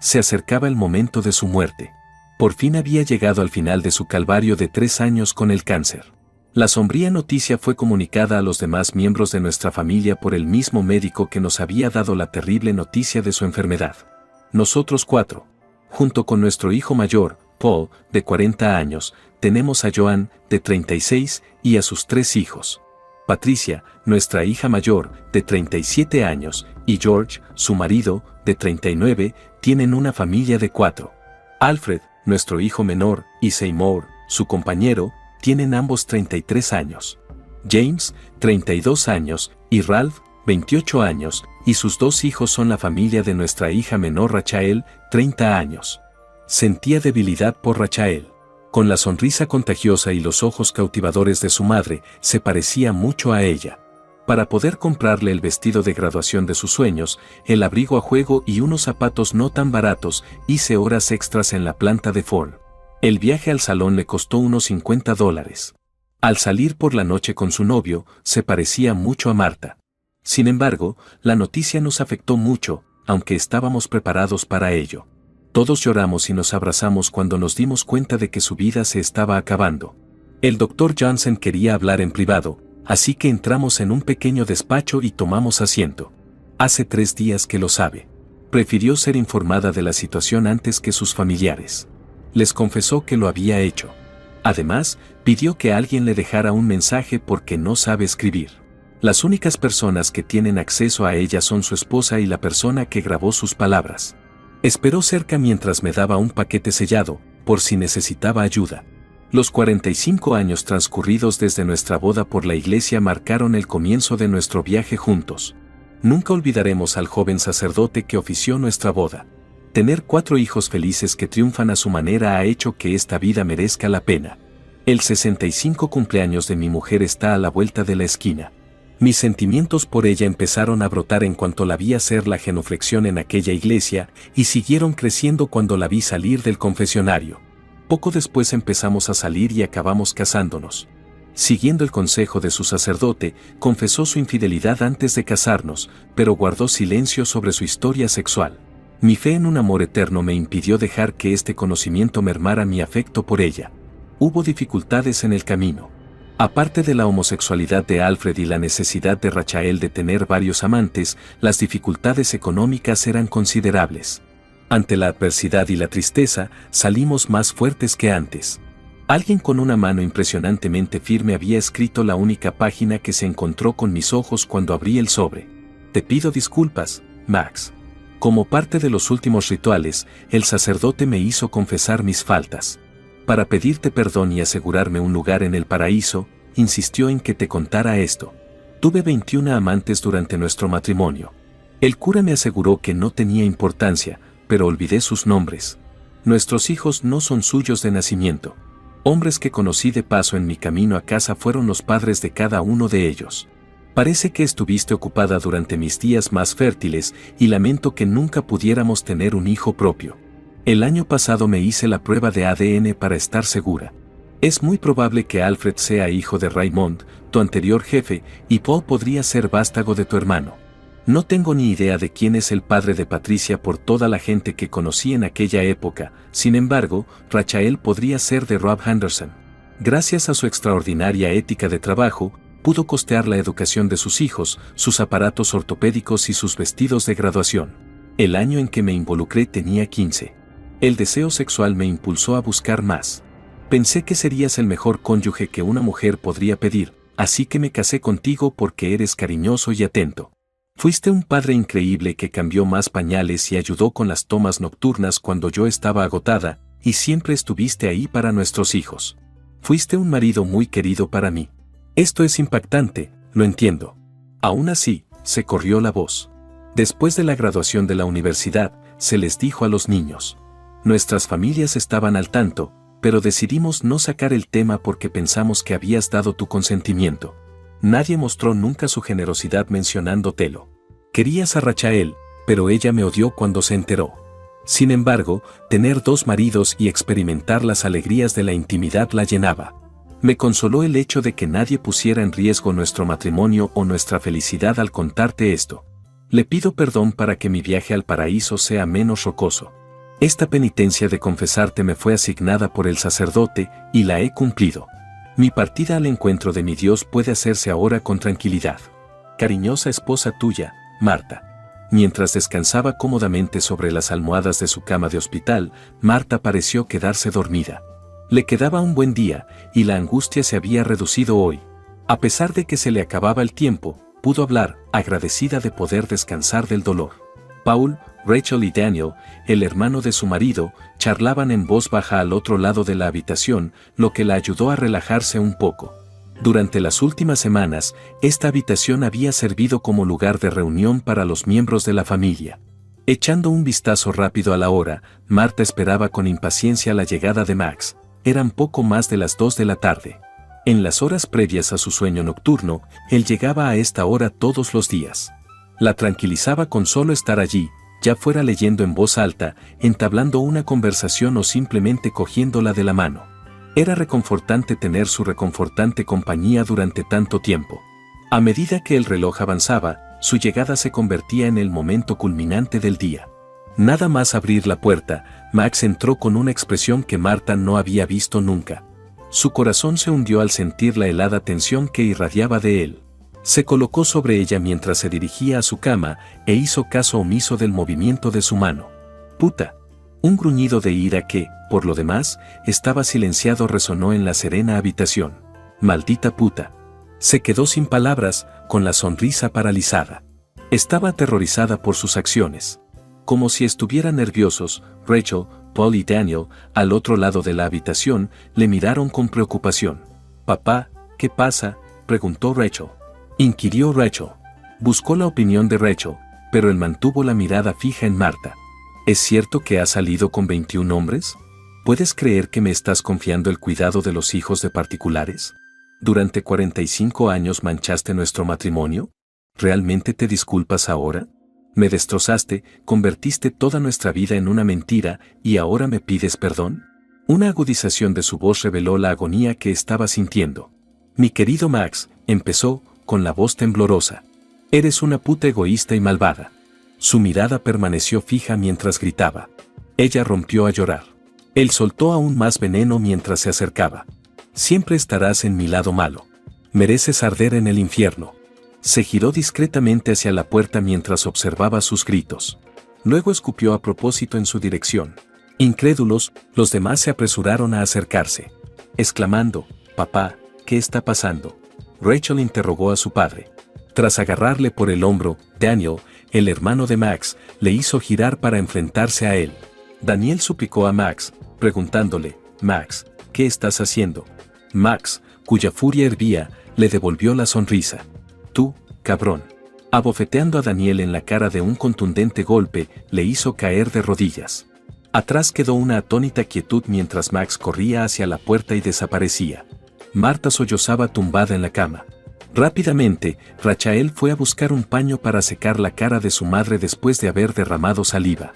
Se acercaba el momento de su muerte. Por fin había llegado al final de su calvario de 3 años con el cáncer. La sombría noticia fue comunicada a los demás miembros de nuestra familia por el mismo médico que nos había dado la terrible noticia de su enfermedad. Nosotros 4, junto con nuestro hijo mayor, Paul, de 40 años, tenemos a Joan, de 36, y a sus 3 hijos. Patricia, nuestra hija mayor, de 37 años, y George, su marido, de 39, tienen una familia de 4. Alfred, nuestro hijo menor, y Seymour, su compañero, tienen ambos 33 años. James, 32 años, y Ralph, 28 años, y sus 2 hijos son la familia de nuestra hija menor Rachael, 30 años. Sentía debilidad por Rachael. Con la sonrisa contagiosa y los ojos cautivadores de su madre, se parecía mucho a ella. Para poder comprarle el vestido de graduación de sus sueños, el abrigo a juego y unos zapatos no tan baratos, hice horas extras en la planta de Ford. El viaje al salón le costó unos $50. Al salir por la noche con su novio, se parecía mucho a Marta. Sin embargo, la noticia nos afectó mucho, aunque estábamos preparados para ello. Todos lloramos y nos abrazamos cuando nos dimos cuenta de que su vida se estaba acabando. El Dr. Johnson quería hablar en privado, así que entramos en un pequeño despacho y tomamos asiento. Hace 3 días que lo sabe. Prefirió ser informada de la situación antes que sus familiares. Les confesó que lo había hecho. Además, pidió que alguien le dejara un mensaje porque no sabe escribir. Las únicas personas que tienen acceso a ella son su esposa y la persona que grabó sus palabras. Esperó cerca mientras me daba un paquete sellado, por si necesitaba ayuda. Los 45 años transcurridos desde nuestra boda por la iglesia marcaron el comienzo de nuestro viaje juntos. Nunca olvidaremos al joven sacerdote que ofició nuestra boda. Tener 4 hijos felices que triunfan a su manera ha hecho que esta vida merezca la pena. El 65 cumpleaños de mi mujer está a la vuelta de la esquina. Mis sentimientos por ella empezaron a brotar en cuanto la vi hacer la genuflexión en aquella iglesia y siguieron creciendo cuando la vi salir del confesionario. Poco después empezamos a salir y acabamos casándonos. Siguiendo el consejo de su sacerdote, confesó su infidelidad antes de casarnos, pero guardó silencio sobre su historia sexual. Mi fe en un amor eterno me impidió dejar que este conocimiento mermara mi afecto por ella. Hubo dificultades en el camino. Aparte de la homosexualidad de Alfred y la necesidad de Rachael de tener varios amantes, las dificultades económicas eran considerables. Ante la adversidad y la tristeza, salimos más fuertes que antes. Alguien con una mano impresionantemente firme había escrito la única página que se encontró con mis ojos cuando abrí el sobre. Te pido disculpas, Max. Como parte de los últimos rituales, el sacerdote me hizo confesar mis faltas. Para pedirte perdón y asegurarme un lugar en el paraíso, insistió en que te contara esto. Tuve 21 amantes durante nuestro matrimonio. El cura me aseguró que no tenía importancia, pero olvidé sus nombres. Nuestros hijos no son suyos de nacimiento. Hombres que conocí de paso en mi camino a casa fueron los padres de cada uno de ellos. Parece que estuviste ocupada durante mis días más fértiles y lamento que nunca pudiéramos tener un hijo propio. El año pasado me hice la prueba de ADN para estar segura. Es muy probable que Alfred sea hijo de Raymond, tu anterior jefe, y Paul podría ser vástago de tu hermano. No tengo ni idea de quién es el padre de Patricia por toda la gente que conocí en aquella época, sin embargo, Rachael podría ser de Rob Henderson. Gracias a su extraordinaria ética de trabajo, pudo costear la educación de sus hijos, sus aparatos ortopédicos y sus vestidos de graduación. El año en que me involucré tenía 15. El deseo sexual me impulsó a buscar más. Pensé que serías el mejor cónyuge que una mujer podría pedir, así que me casé contigo porque eres cariñoso y atento. Fuiste un padre increíble que cambió más pañales y ayudó con las tomas nocturnas cuando yo estaba agotada, y siempre estuviste ahí para nuestros hijos. Fuiste un marido muy querido para mí. Esto es impactante, lo entiendo. Aún así, se corrió la voz. Después de la graduación de la universidad, se les dijo a los niños. Nuestras familias estaban al tanto, pero decidimos no sacar el tema porque pensamos que habías dado tu consentimiento. Nadie mostró nunca su generosidad mencionándotelo. Querías a Rachael, pero ella me odió cuando se enteró. Sin embargo, tener 2 maridos y experimentar las alegrías de la intimidad la llenaba. Me consoló el hecho de que nadie pusiera en riesgo nuestro matrimonio o nuestra felicidad al contarte esto. Le pido perdón para que mi viaje al paraíso sea menos rocoso. Esta penitencia de confesarte me fue asignada por el sacerdote y la he cumplido. Mi partida al encuentro de mi Dios puede hacerse ahora con tranquilidad. Cariñosa esposa tuya, Marta. Mientras descansaba cómodamente sobre las almohadas de su cama de hospital, Marta pareció quedarse dormida. Le quedaba un buen día, y la angustia se había reducido hoy. A pesar de que se le acababa el tiempo, pudo hablar, agradecida de poder descansar del dolor. Paul, Rachel y Daniel, el hermano de su marido, charlaban en voz baja al otro lado de la habitación, lo que la ayudó a relajarse un poco. Durante las últimas semanas, esta habitación había servido como lugar de reunión para los miembros de la familia. Echando un vistazo rápido a la hora, Marta esperaba con impaciencia la llegada de Max. Eran poco más de las 2 de la tarde. En las horas previas a su sueño nocturno, él llegaba a esta hora todos los días. La tranquilizaba con solo estar allí, ya fuera leyendo en voz alta, entablando una conversación o simplemente cogiéndola de la mano. Era reconfortante tener su reconfortante compañía durante tanto tiempo. A medida que el reloj avanzaba, su llegada se convertía en el momento culminante del día. Nada más abrir la puerta, Max entró con una expresión que Marta no había visto nunca. Su corazón se hundió al sentir la helada tensión que irradiaba de él. Se colocó sobre ella mientras se dirigía a su cama e hizo caso omiso del movimiento de su mano. «Puta». Un gruñido de ira que, por lo demás, estaba silenciado resonó en la serena habitación. «Maldita puta». Se quedó sin palabras, con la sonrisa paralizada. Estaba aterrorizada por sus acciones. Como si estuvieran nerviosos, Rachel, Paul y Daniel, al otro lado de la habitación, le miraron con preocupación. «Papá, ¿qué pasa?», preguntó Rachel. Inquirió Rachel. Buscó la opinión de Rachel, pero él mantuvo la mirada fija en Marta. ¿Es cierto que has salido con 21 hombres? ¿Puedes creer que me estás confiando el cuidado de los hijos de particulares? ¿Durante 45 años manchaste nuestro matrimonio? ¿Realmente te disculpas ahora? Me destrozaste, convertiste toda nuestra vida en una mentira y ahora me pides perdón. Una agudización de su voz reveló la agonía que estaba sintiendo. Mi querido Max, empezó, con la voz temblorosa. Eres una puta egoísta y malvada. Su mirada permaneció fija mientras gritaba. Ella rompió a llorar. Él soltó aún más veneno mientras se acercaba. Siempre estarás en mi lado malo. Mereces arder en el infierno. Se giró discretamente hacia la puerta mientras observaba sus gritos. Luego escupió a propósito en su dirección. Incrédulos, los demás se apresuraron a acercarse, exclamando, «Papá, ¿qué está pasando?». Rachel interrogó a su padre. Tras agarrarle por el hombro, Daniel, el hermano de Max, le hizo girar para enfrentarse a él. Daniel suplicó a Max, preguntándole, «Max, ¿qué estás haciendo?». Max, cuya furia hervía, le devolvió la sonrisa. «Tú, cabrón». Abofeteando a Daniel en la cara de un contundente golpe, le hizo caer de rodillas. Atrás quedó una atónita quietud mientras Max corría hacia la puerta y desaparecía. Marta sollozaba tumbada en la cama. Rápidamente, Rachel fue a buscar un paño para secar la cara de su madre después de haber derramado saliva.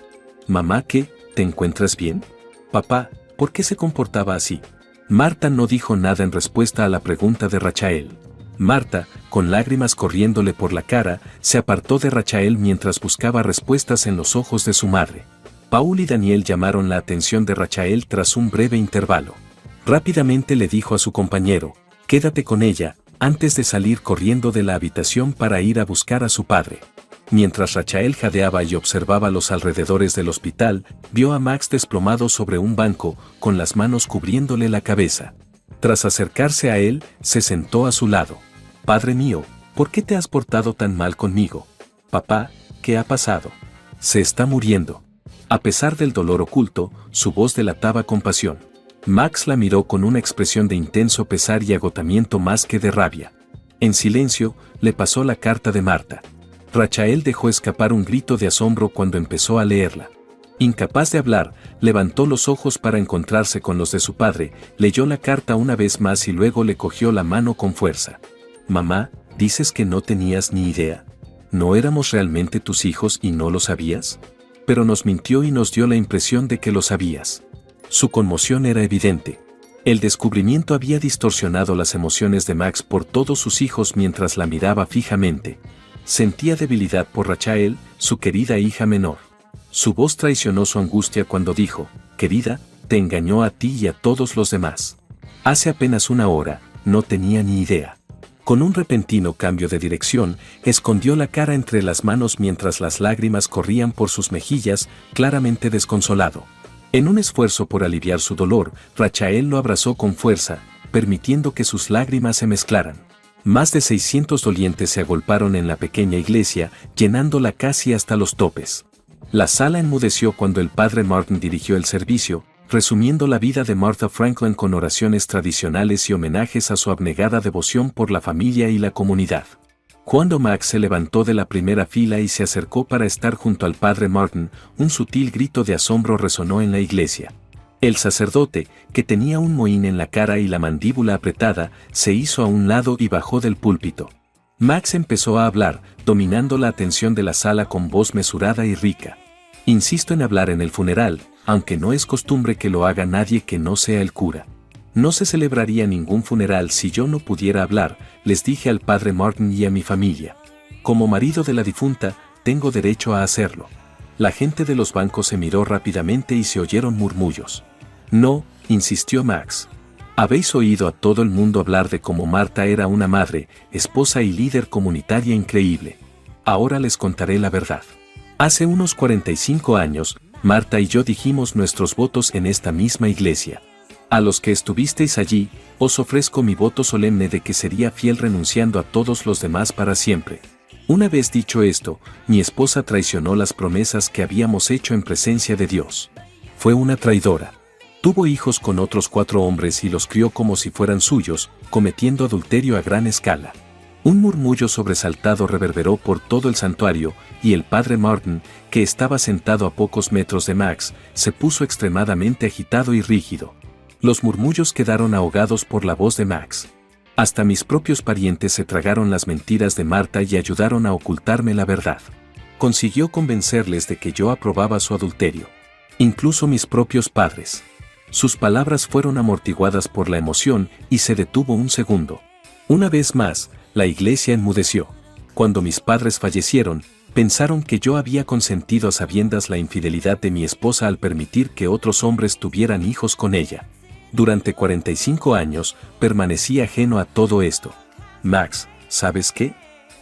«Mamá, ¿qué? ¿Te encuentras bien? Papá, ¿por qué se comportaba así?». Marta no dijo nada en respuesta a la pregunta de Rachel. Marta, con lágrimas corriéndole por la cara, se apartó de Rachel mientras buscaba respuestas en los ojos de su madre. Paul y Daniel llamaron la atención de Rachel tras un breve intervalo. Rápidamente le dijo a su compañero, «Quédate con ella», antes de salir corriendo de la habitación para ir a buscar a su padre. Mientras Rachel jadeaba y observaba los alrededores del hospital, vio a Max desplomado sobre un banco, con las manos cubriéndole la cabeza. Tras acercarse a él, se sentó a su lado. «Padre mío, ¿por qué te has portado tan mal conmigo? Papá, ¿qué ha pasado?». «Se está muriendo». A pesar del dolor oculto, su voz delataba compasión. Max la miró con una expresión de intenso pesar y agotamiento más que de rabia. En silencio, le pasó la carta de Marta. Rachel dejó escapar un grito de asombro cuando empezó a leerla. Incapaz de hablar, levantó los ojos para encontrarse con los de su padre, leyó la carta una vez más y luego le cogió la mano con fuerza. «Mamá, ¿dices que no tenías ni idea? ¿No éramos realmente tus hijos y no lo sabías? Pero nos mintió y nos dio la impresión de que lo sabías». Su conmoción era evidente. El descubrimiento había distorsionado las emociones de Max por todos sus hijos mientras la miraba fijamente. Sentía debilidad por Rachel, su querida hija menor. Su voz traicionó su angustia cuando dijo: querida, te engañó a ti y a todos los demás. Hace apenas una hora, no tenía ni idea. Con un repentino cambio de dirección, escondió la cara entre las manos mientras las lágrimas corrían por sus mejillas, claramente desconsolado. En un esfuerzo por aliviar su dolor, Rachael lo abrazó con fuerza, permitiendo que sus lágrimas se mezclaran. Más de 600 dolientes se agolparon en la pequeña iglesia, llenándola casi hasta los topes. La sala enmudeció cuando el padre Martin dirigió el servicio, resumiendo la vida de Martha Franklin con oraciones tradicionales y homenajes a su abnegada devoción por la familia y la comunidad. Cuando Max se levantó de la primera fila y se acercó para estar junto al padre Martin, un sutil grito de asombro resonó en la iglesia. El sacerdote, que tenía un mohín en la cara y la mandíbula apretada, se hizo a un lado y bajó del púlpito. Max empezó a hablar, dominando la atención de la sala con voz mesurada y rica. Insisto en hablar en el funeral, aunque no es costumbre que lo haga nadie que no sea el cura. No se celebraría ningún funeral si yo no pudiera hablar, les dije al padre Martin y a mi familia. Como marido de la difunta, tengo derecho a hacerlo. La gente de los bancos se miró rápidamente y se oyeron murmullos. No, insistió Max. Habéis oído a todo el mundo hablar de cómo Marta era una madre, esposa y líder comunitaria increíble. Ahora les contaré la verdad. Hace unos 45 años, Marta y yo dijimos nuestros votos en esta misma iglesia. A los que estuvisteis allí, os ofrezco mi voto solemne de que sería fiel renunciando a todos los demás para siempre. Una vez dicho esto, mi esposa traicionó las promesas que habíamos hecho en presencia de Dios. Fue una traidora. Tuvo hijos con otros 4 hombres y los crió como si fueran suyos, cometiendo adulterio a gran escala. Un murmullo sobresaltado reverberó por todo el santuario, y el padre Martin, que estaba sentado a pocos metros de Max, se puso extremadamente agitado y rígido. Los murmullos quedaron ahogados por la voz de Max. Hasta mis propios parientes se tragaron las mentiras de Marta y ayudaron a ocultarme la verdad. Consiguió convencerles de que yo aprobaba su adulterio. Incluso mis propios padres. Sus palabras fueron amortiguadas por la emoción y se detuvo un segundo. Una vez más, la iglesia enmudeció. Cuando mis padres fallecieron, pensaron que yo había consentido a sabiendas la infidelidad de mi esposa al permitir que otros hombres tuvieran hijos con ella. Durante 45 años, permanecí ajeno a todo esto. Max, ¿sabes qué?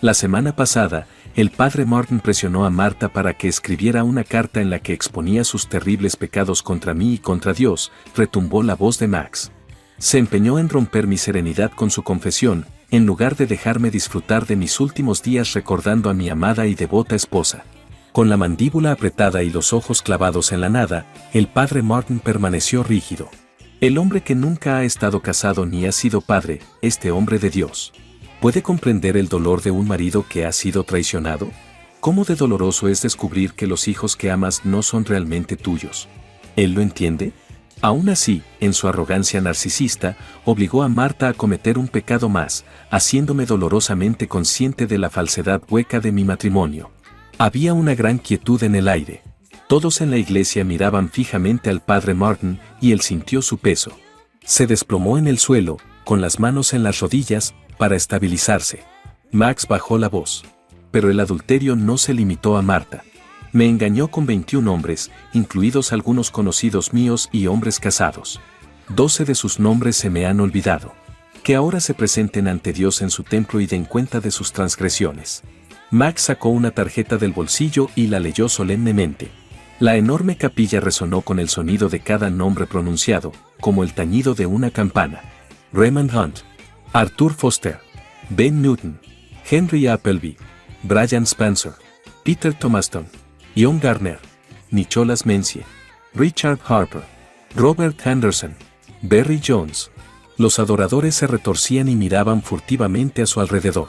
La semana pasada, el padre Martin presionó a Marta para que escribiera una carta en la que exponía sus terribles pecados contra mí y contra Dios, retumbó la voz de Max. Se empeñó en romper mi serenidad con su confesión, en lugar de dejarme disfrutar de mis últimos días recordando a mi amada y devota esposa. Con la mandíbula apretada y los ojos clavados en la nada, el padre Martin permaneció rígido. El hombre que nunca ha estado casado ni ha sido padre, este hombre de Dios. ¿Puede comprender el dolor de un marido que ha sido traicionado? ¿Cómo de doloroso es descubrir que los hijos que amas no son realmente tuyos? ¿Él lo entiende? Aún así, en su arrogancia narcisista, obligó a Marta a cometer un pecado más, haciéndome dolorosamente consciente de la falsedad hueca de mi matrimonio. Había una gran quietud en el aire. Todos en la iglesia miraban fijamente al padre Martin y él sintió su peso. Se desplomó en el suelo, con las manos en las rodillas, para estabilizarse. Max bajó la voz. Pero el adulterio no se limitó a Marta. Me engañó con 21 hombres, incluidos algunos conocidos míos y hombres casados. 12 de sus nombres se me han olvidado. Que ahora se presenten ante Dios en su templo y den cuenta de sus transgresiones. Max sacó una tarjeta del bolsillo y la leyó solemnemente. La enorme capilla resonó con el sonido de cada nombre pronunciado, como el tañido de una campana. Raymond Hunt, Arthur Foster, Ben Newton, Henry Appleby, Brian Spencer, Peter Thomaston, John Garner, Nicholas Menzie, Richard Harper, Robert Henderson, Barry Jones. Los adoradores se retorcían y miraban furtivamente a su alrededor.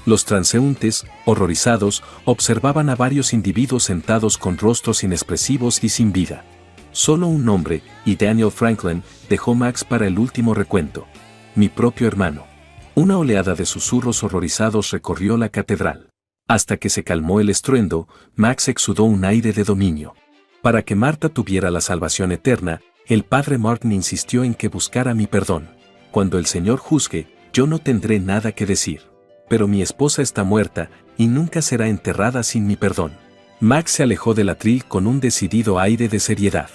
Los transeúntes, horrorizados, observaban a varios individuos sentados con rostros inexpresivos y sin vida. Solo un nombre, y Daniel Franklin, dejó Max para el último recuento. Mi propio hermano. Una oleada de susurros horrorizados recorrió la catedral. Hasta que se calmó el estruendo, Max exudó un aire de dominio. Para que Marta tuviera la salvación eterna, el padre Martin insistió en que buscara mi perdón. Cuando el Señor juzgue, yo no tendré nada que decir. Pero mi esposa está muerta, y nunca será enterrada sin mi perdón. Max se alejó del atril con un decidido aire de seriedad.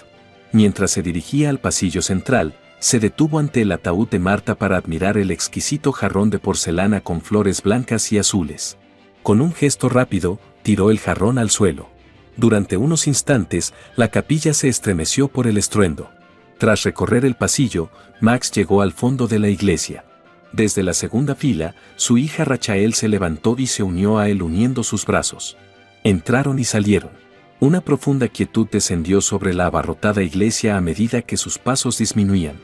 Mientras se dirigía al pasillo central, se detuvo ante el ataúd de Marta para admirar el exquisito jarrón de porcelana con flores blancas y azules. Con un gesto rápido, tiró el jarrón al suelo. Durante unos instantes, la capilla se estremeció por el estruendo. Tras recorrer el pasillo, Max llegó al fondo de la iglesia. Desde la segunda fila, su hija Rachael se levantó y se unió a él uniendo sus brazos. Entraron y salieron. Una profunda quietud descendió sobre la abarrotada iglesia a medida que sus pasos disminuían.